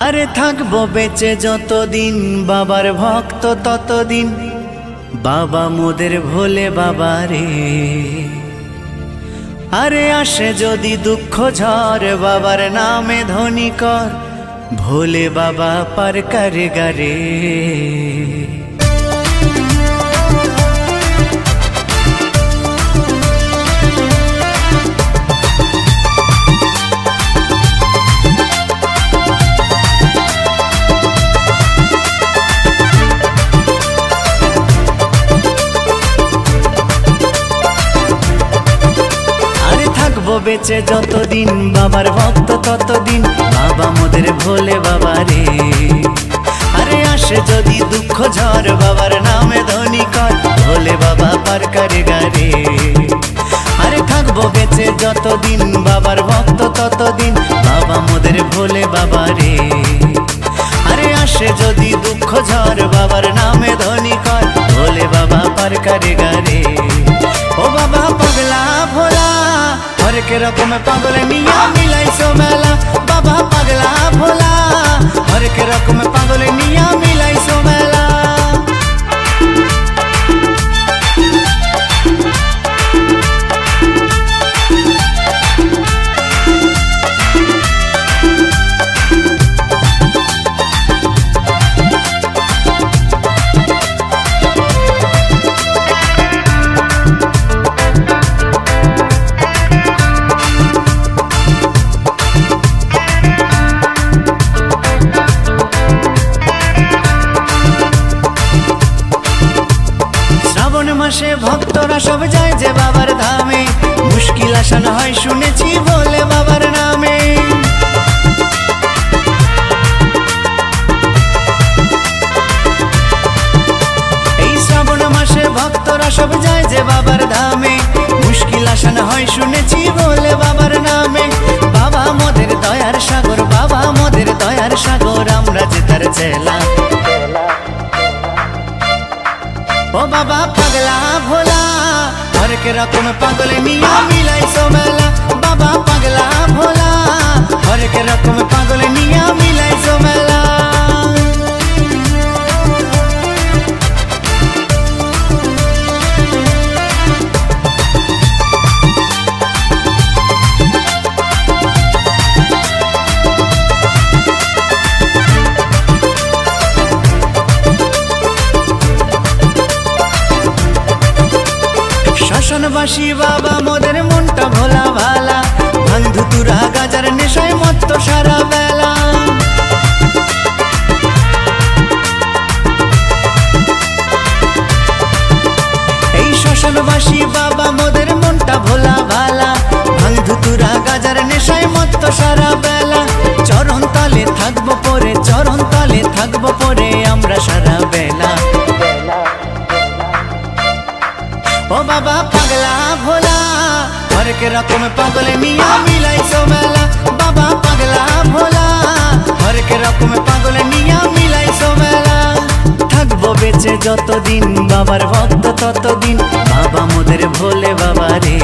আরে থাকবো বেঁচে যতদিন বাবার ভক্ত ততদিন, বাবা মোদের ভোলে বাবা রে। আরে আসে যদি দুঃখ ঝড় বাবার নামে ধ্বনি কর, ভোলে বাবা পার করে গারে। বেঁচে যতদিন বাবার ভক্ত ততদিন, বাবা মোদের ভোলে বাবা রে। আরে আসে যদি দুঃখ ঝড় বাবার নামে ধ্বনি কর, ভোলে বাবা পার করে গারে। আরে থাকবো বেঁচে যতদিন বাবার ভক্ত ততদিন, বাবা মোদের ভোলে বাবা রে। আরে আসে যদি দুঃখ ঝড় বাবার নামে ধ্বনি কর, ভোলে বাবা পার করে গারে। ও বাবা পাগলা ভোলা হরেক রকম পাগল নিয়া মিলাইছো মেলা, বাবা পাগলা ভোলা হরেক রকম পাগল নিয়া মিলাইছো মেলা। মাসে ভক্তরা সব যায় যে বাবার ধামে, মুশকিল আসান হয় শুনেছি বলে বাবার নামে। এই শ্রাবণ মাসে ভক্তরা সব যায় যে বাবার ধামে, মুশকিল আসান হয় শুনেছি বলে বাবার নামে। বাবা মোদের দয়ার সাগর, বাবা মোদের দয়ার সাগর, আমরা যে তার চেলা। ও বাবা পাগলা ভোলা হরেক রকম পাগল নিয়া মিলাইছো মেলা, বাবা পাগলা ভোলা হরেক রকম পাগল নিয়া মিলাইছো মেলা। শ্মশানবাসী বাবা মোদের মনটা ভোলা ভালা, ভাঙ ধুতুরা গাজার নেশায় মত্ত সারা বেলা। এই শ্মশানবাসী বাবা মোদের মনটা ভোলা ভালা, ভাঙ ধুতুরা গাজার নেশায় মত্ত সারা বেলা। চরণ তলে থাকবো পরে, চরণ তলে থাকবো পরে আমরা সারা বেলা। ও বাবা পাগলা ভোলা হরেক রকম পাগল নিয়া মিলাইছো মেলা, বাবা পাগলা ভোলা হরেক রকম পাগল নিয়া মিলাইছো মেলা। থাকবো বেঁচে যতদিন বাবার ভক্ত ততদিন, বাবা মোদের ভোলে বাবা রে।